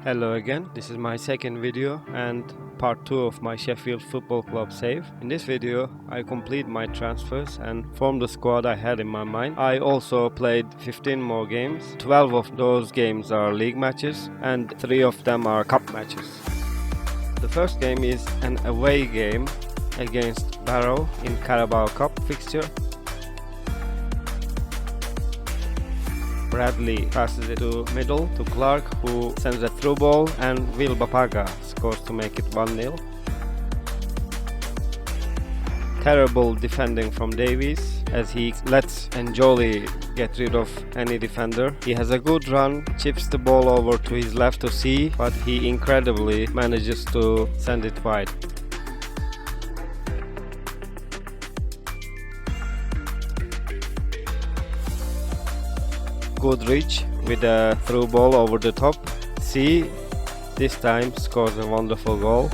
Hello again, this is my second video and part 2 of my Sheffield Football Club save. In this video I complete my transfers and form the squad I had in my mind. I also played 15 more games. 12 of those games are league matches and 3 of them are cup matches. The first game is an away game against Barrow in Carabao Cup fixture. Bradley passes it to middle to Clark, who sends a through ball, and Will Bapaga scores to make it 1-0. Terrible defending from Davies as he lets Njoli get rid of any defender. He has a good run, chips the ball over to his left to C, but he incredibly manages to send it wide. Good reach with a through ball over the top. C this time scores a wonderful goal.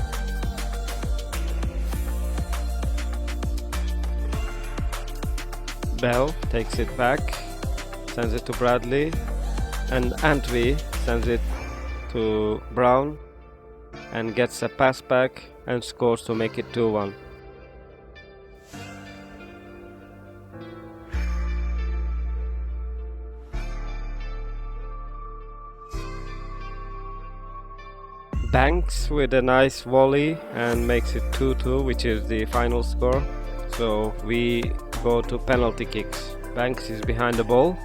Bell takes it back, sends it to Bradley, and Antwi sends it to Brown and gets a pass back and scores to make it 2-1. Banks with a nice volley and makes it 2-2, which is the final score. So we go to penalty kicks. Banks is behind the ball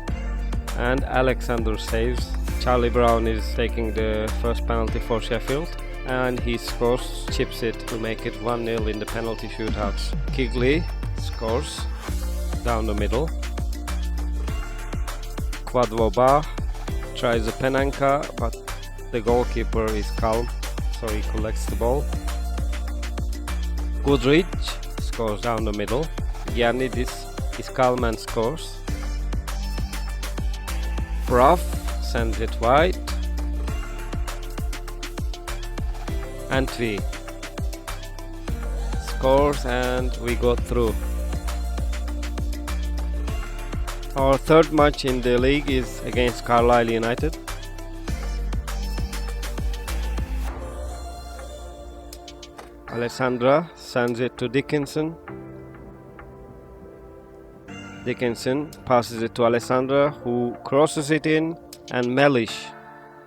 and Alexander saves. Charlie Brown is taking the first penalty for Sheffield and he scores, chips it to make it 1-0 in the penalty shootouts. Kigley scores down the middle. Kwadwoba tries a penanka, but the goalkeeper is calm, so he collects the ball. Goodrich scores down the middle. Giannidis is calm and scores. Bruff sends it wide. Antwi scores and we go through. Our third match in the league is against Carlisle United. Alessandra sends it to Dickinson. Dickinson passes it to Alessandra, who crosses it in, and Mellish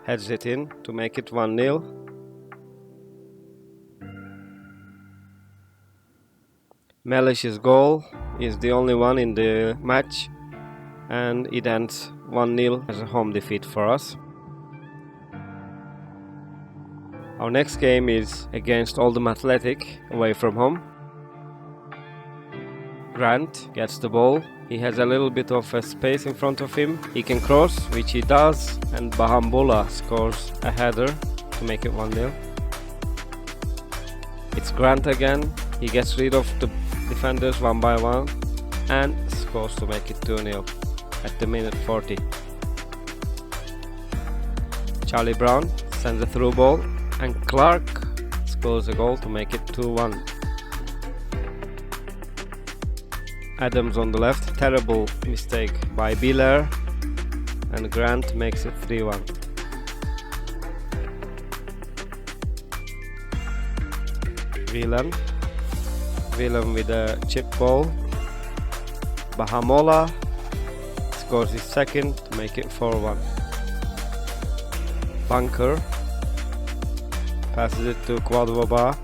heads it in to make it 1-0. Mellish's goal is the only one in the match, and it ends 1-0 as a home defeat for us. Our next game is against Oldham Athletic, away from home. Grant gets the ball. He has a little bit of a space in front of him. He can cross, which he does, and Bahambula scores a header to make it 1-0. It's Grant again. He gets rid of the defenders one by one and scores to make it 2-0 at the minute 40. Charlie Brown sends a through ball, and Clark scores a goal to make it 2-1. Adams on the left, terrible mistake by Biller, and Grant makes it 3-1. Whelan with a chip ball. Bahamola scores his second to make it 4-1. Bunker passes it to Kwadwoba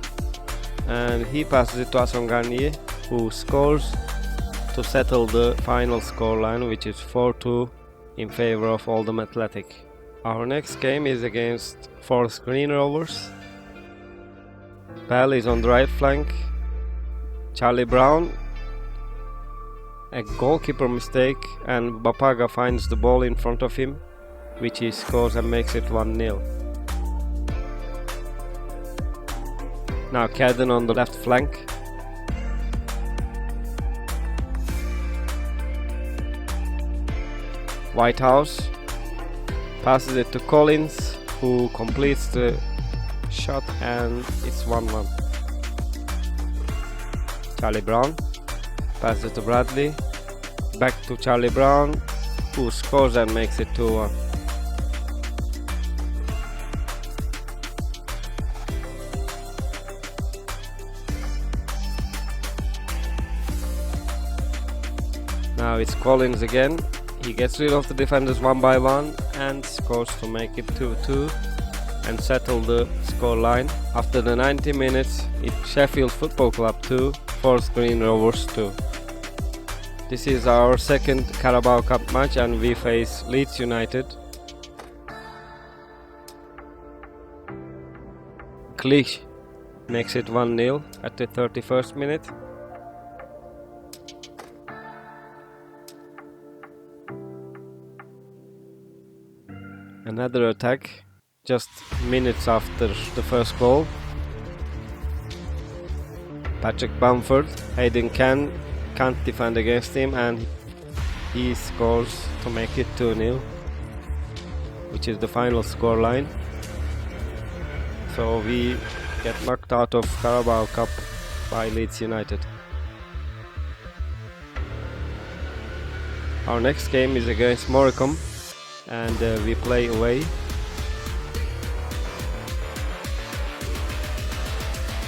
and he passes it to Asonganie, who scores to settle the final scoreline, which is 4-2 in favor of Oldham Athletic. Our next game is against Forest Green Rovers. Bell is on the right flank. Charlie Brown, a goalkeeper mistake, and Bapaga finds the ball in front of him, which he scores and makes it 1-0. Now Cadden on the left flank. Whitehouse passes it to Collins, who completes the shot, and it's 1-1. Charlie Brown passes it to Bradley. Back to Charlie Brown, who scores and makes it 2-1. Now it's Collins again. He gets rid of the defenders one by one and scores to make it 2-2 and settle the score line. After the 90 minutes, it's Sheffield Football Club 2, Forest Green Rovers 2. This is our second Carabao Cup match and we face Leeds United. Clich makes it 1-0 at the 31st minute. Another attack just minutes after the first goal. Patrick Bamford, Hayden can't defend against him and he scores to make it 2-0, which is the final score line. So we get knocked out of Carabao Cup by Leeds United. Our next game is against Morecambe and we play away.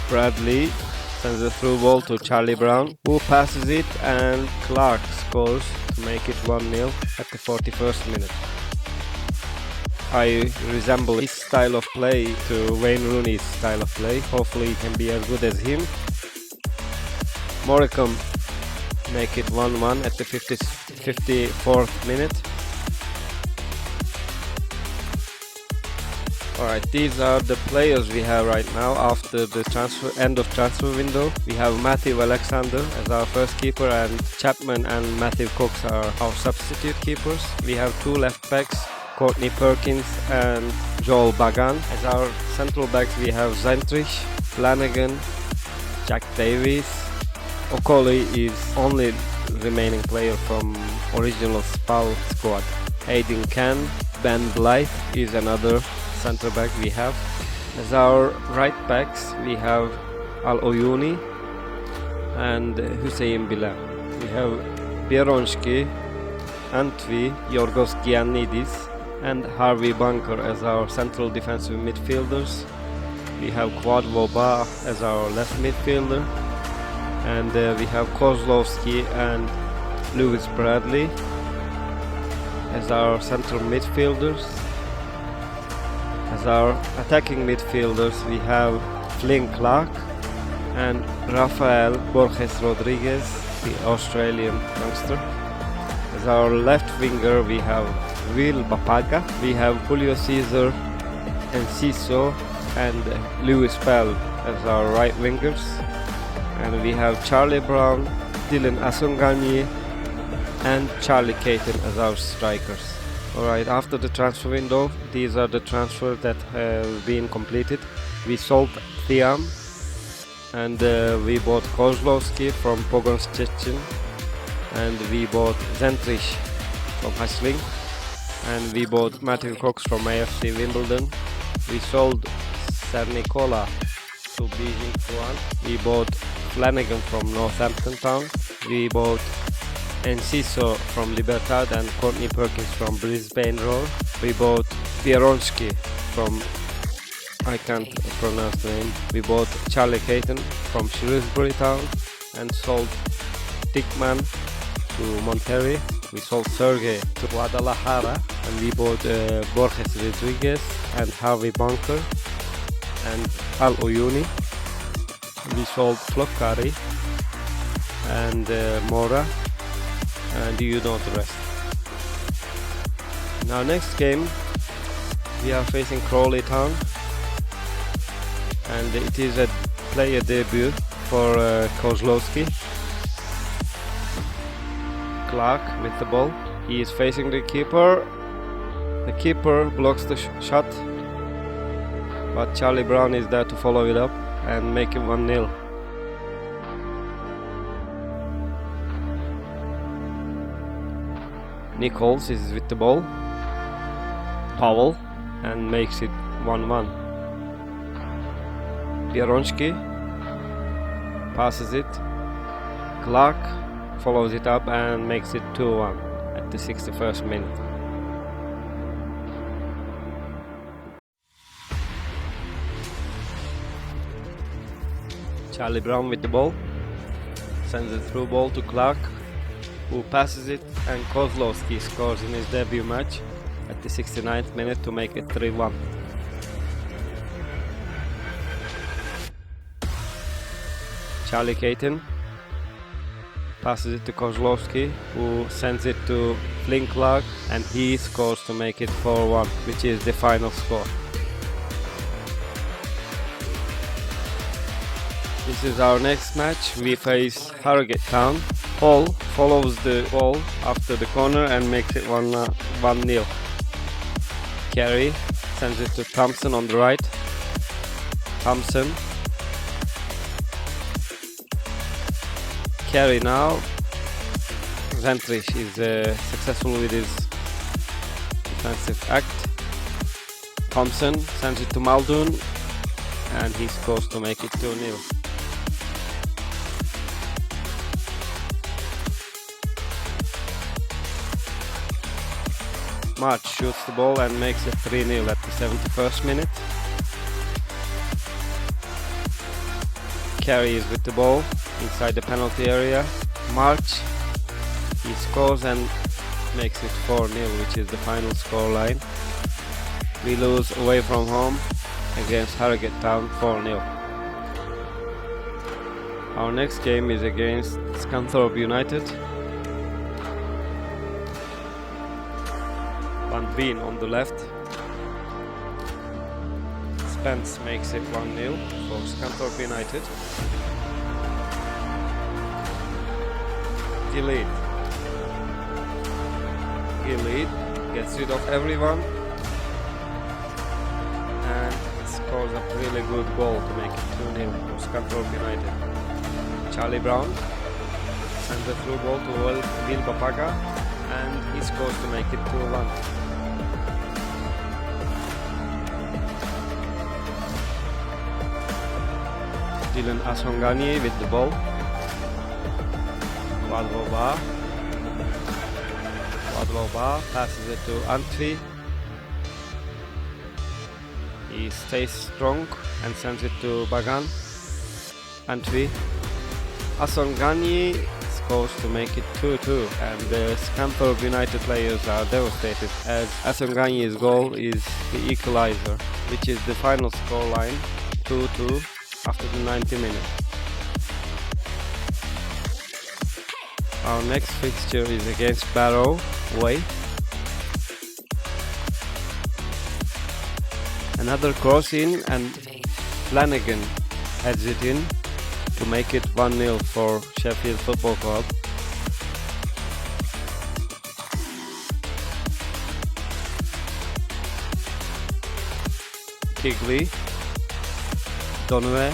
Bradley sends a through ball to Charlie Brown, who passes it and Clark scores to make it 1-0 at the 41st minute. I resemble his style of play to Wayne Rooney's style of play. Hopefully he can be as good as him. Morecambe make it 1-1 at the 54th minute. Alright, these are the players we have right now after the end of transfer window. We have Matthew Alexander as our first keeper and Chapman and Matthew Cox are our substitute keepers. We have two left backs, Courtney Perkins and Joel Bagan. As our central backs we have Zentrich, Flanagan, Jack Davies. Okoli is only remaining player from original Spal squad. Hayden Can, Ben Blythe is another centre back we have. As our right backs we have Al Oyuni and Hüseyin Bilal. We have Pieronski, Antwi, Yorgos Giannidis and Harvey Bunker as our central defensive midfielders. We have Kwadwo Ba as our left midfielder and we have Kozlowski and Lewis Bradley as our central midfielders. As our attacking midfielders we have Flynn Clark and Rafael Borges Rodriguez, the Australian youngster. As our left winger we have Will Bapaga, we have Julio Cesar Enciso and Lewis Bell as our right wingers, and we have Charlie Brown, Dylan Asungani and Charlie Caton as our strikers. Alright, after the transfer window, these are the transfers that have been completed. We sold Thiam and we bought Kozlowski from Pogon Szczecin and we bought Zentrich from Hasling and we bought Matthew Cox from AFC Wimbledon. We sold Ser Nicola to Beijing Fuan. We bought Flanagan from Northampton Town. We bought Enciso from Libertad and Courtney Perkins from Brisbane Roar. We bought Pieronski from, I can't pronounce the name. We bought Charlie Caton from Shrewsbury Town and sold Dickman to Monterrey. We sold Sergey to Guadalajara and we bought Borges Rodriguez and Harvey Bunker and Al Oyuni. We sold Flokari and Mora, and you know the rest. In our next game we are facing Crawley Town and it is a player debut for Kozlowski. Clark with the ball, he is facing the keeper. The keeper blocks the shot, but Charlie Brown is there to follow it up and make it 1-0. Nichols is with the ball, Powell, and makes it 1-1. Pieronski passes it, Clark follows it up and makes it 2-1 at the 61st minute. Charlie Brown with the ball, sends a through ball to Clark, who passes it, and Kozlowski scores in his debut match at the 69th minute to make it 3-1. Charlie Caton passes it to Kozlowski, who sends it to Flinklag, and he scores to make it 4-1, which is the final score. This is our next match. We face Harrogate Town. Hall follows the ball after the corner and makes it 1-0. Carey sends it to Thompson on the right. Thompson. Carey now. Zentrich is successful with his defensive act. Thompson sends it to Muldoon, and he scores to make it 2-0. March shoots the ball and makes it 3-0 at the 71st minute. Carey is with the ball inside the penalty area. March, he scores and makes it 4-0, which is the final scoreline. We lose away from home against Harrogate Town 4-0. Our next game is against Scunthorpe United. Van Veen on the left. Spence makes it 1-0 for Scunthorpe United. Gilead gets rid of everyone and scores a really good goal to make it 2-0 for Scunthorpe United. Charlie Brown sends a through ball to Will Bapaga, and he scores to make it 2-1. Dylan Asongani with the ball. Wadloba passes it to Antwi. He stays strong and sends it to Bagan. Antwi. Asongani scores to make it 2-2, and the Scunthorpe United players are devastated as Asangani's goal is the equalizer, which is the final scoreline 2-2 after the 90 minutes. Our next fixture is against Barrow away. Another cross in, and Flanagan heads it in to make it 1-0 for Sheffield Football Club. Kigley. Donovan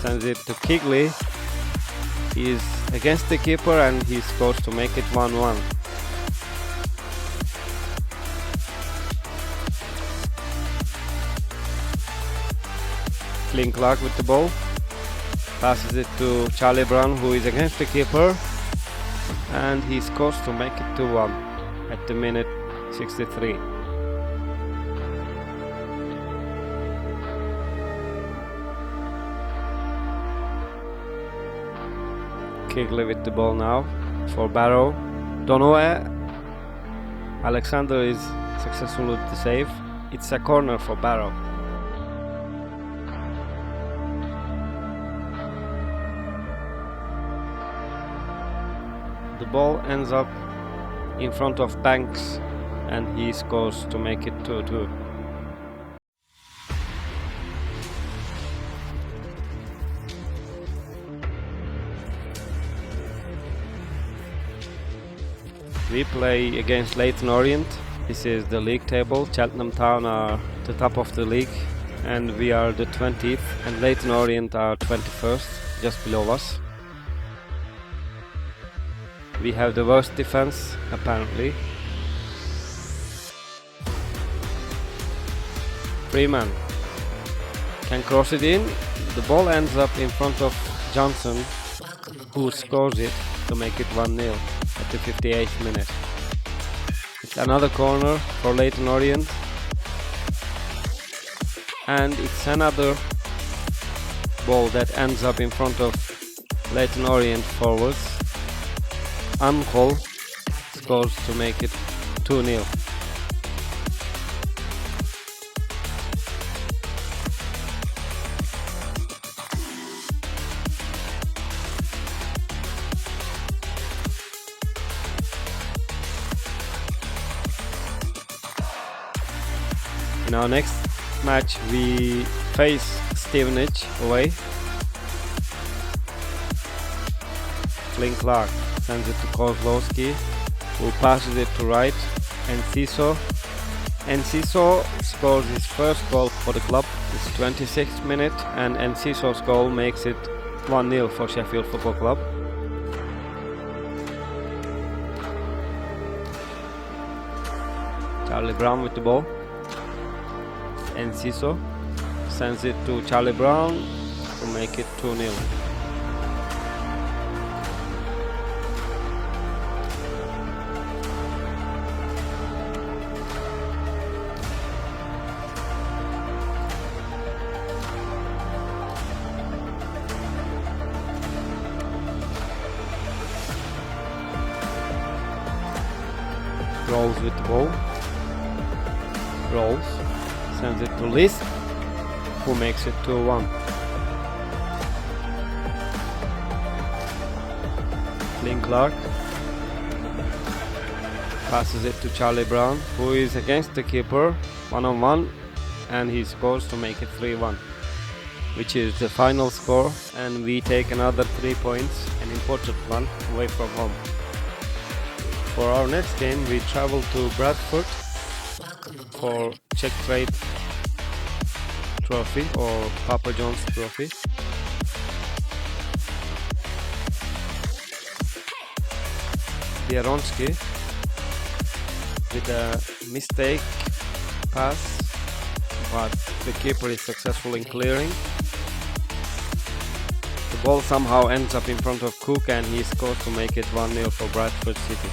sends it to Kigley. He is against the keeper and he scores to make it 1-1. Flinklag with the ball. Passes it to Charlie Brown, who is against the keeper, and he scores to make it 2-1 at the minute 63. Kigley with the ball now for Barrow. Donoe. Alexander is successful with the save. It's a corner for Barrow. The ball ends up in front of Banks and he scores to make it 2-2. We play against Leyton Orient. This is the league table. Cheltenham Town are the top of the league and we are the 20th, and Leyton Orient are 21st, just below us. We have the worst defense, apparently. Freeman can cross it in. The ball ends up in front of Johnson, who scores it to make it 1-0 at the 58th minute. It's another corner for Leyton Orient, and it's another ball that ends up in front of Leyton Orient forwards. Ankol scores to make it 2-0. In our next match we face Stevenage away. Flynn Clark sends it to Kozlowski, who passes it to right, Enciso. Enciso scores his first goal for the club. It's 26th minute and Enciso's goal makes it 1-0 for Sheffield Football Club. Charlie Brown with the ball. Enciso sends it to Charlie Brown to make it 2-0. Rolls with the ball. Rolls. Sends it to List, who makes it 2-1. Flynn Clark passes it to Charlie Brown, who is against the keeper, 1-on-1, and he scores to make it 3-1, which is the final score, and we take another 3 points, an important one, away from home. For our next game, we travel to Bradford for Czech Trade Trophy or Papa John's Trophy. Bieronsky with a mistake pass, but the keeper is successful in clearing. The ball somehow ends up in front of Cook and he scores to make it 1-0 for Bradford City.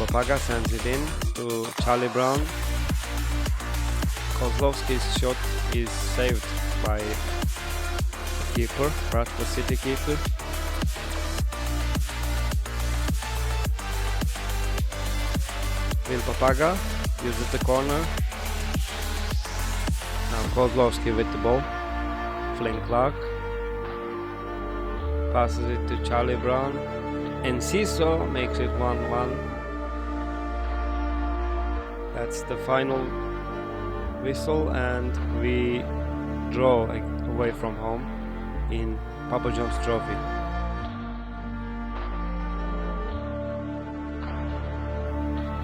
Papaga sends it in to Charlie Brown. Kozlowski's shot is saved by the keeper, Bradford City keeper. Will Papaga uses the corner. Now Kozlowski with the ball. Flynn Clark passes it to Charlie Brown. Enciso makes it 1-1. That's the final whistle and we draw away from home in Papa John's Trophy.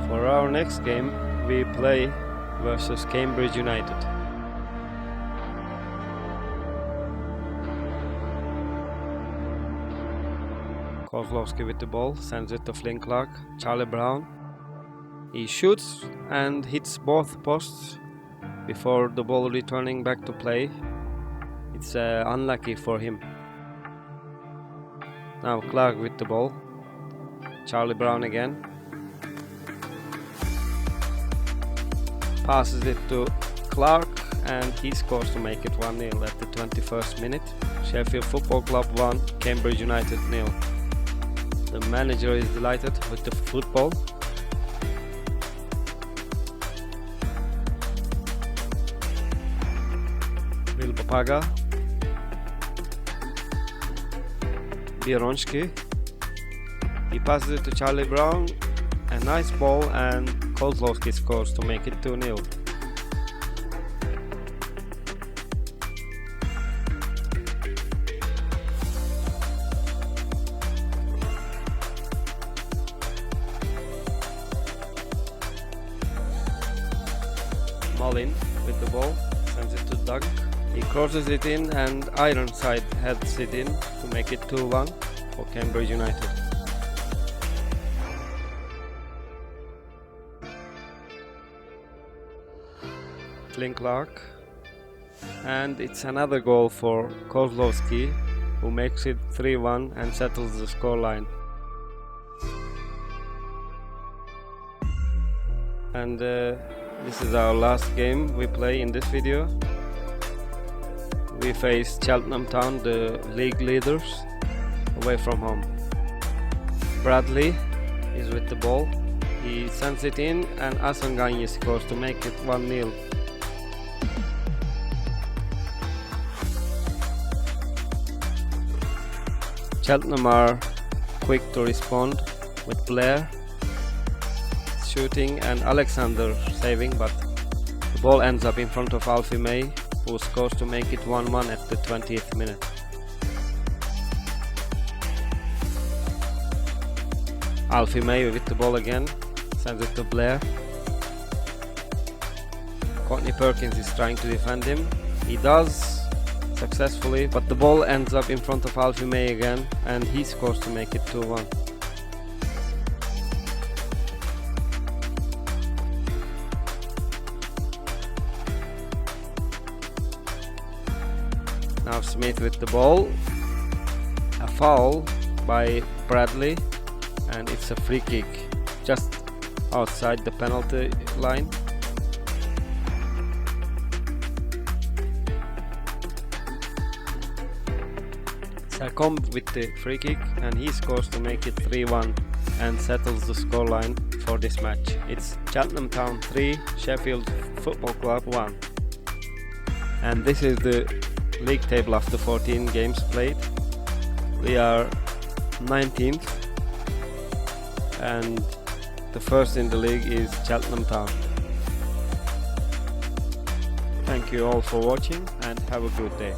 For our next game we play versus Cambridge United. Kozlowski with the ball, sends it to Flynn Clark. Charlie Brown. He shoots and hits both posts before the ball returning back to play. It's unlucky for him. Now Clark with the ball. Charlie Brown again. Passes it to Clark and he scores to make it 1-0 at the 21st minute. Sheffield Football Club 1, Cambridge United 0. The manager is delighted with the football. Will Papaga. Bieronsky. He passes it to Charlie Brown. A nice ball and Kozlowski scores to make it 2-0. Mullin with the ball, sends it to Doug. He crosses it in and Ironside heads it in to make it 2-1 for Cambridge United. Flynn Clark, and it's another goal for Kozlowski, who makes it 3-1 and settles the scoreline. And this is our last game we play in this video. we face Cheltenham Town, the league leaders, away from home. Bradley is with the ball. He sends it in and Asanganye scores to make it 1-0. Cheltenham are quick to respond with Blair shooting and Alexander saving, but the ball ends up in front of Alfie May, who scores to make it 1-1 at the 20th minute. Alfie May with the ball again, sends it to Blair. Courtney Perkins is trying to defend him. He does successfully, but the ball ends up in front of Alfie May again, and he scores to make it 2-1. Now Smith with the ball. A foul by Bradley, and it's a free kick just outside the penalty line. Sacombe with the free kick, and he scores to make it 3-1 and settles the scoreline for this match. It's Cheltenham Town 3, Sheffield Football Club 1. And this is the league table after 14 games played. We are 19th, and the first in the league is Cheltenham Town. Thank you all for watching and have a good day.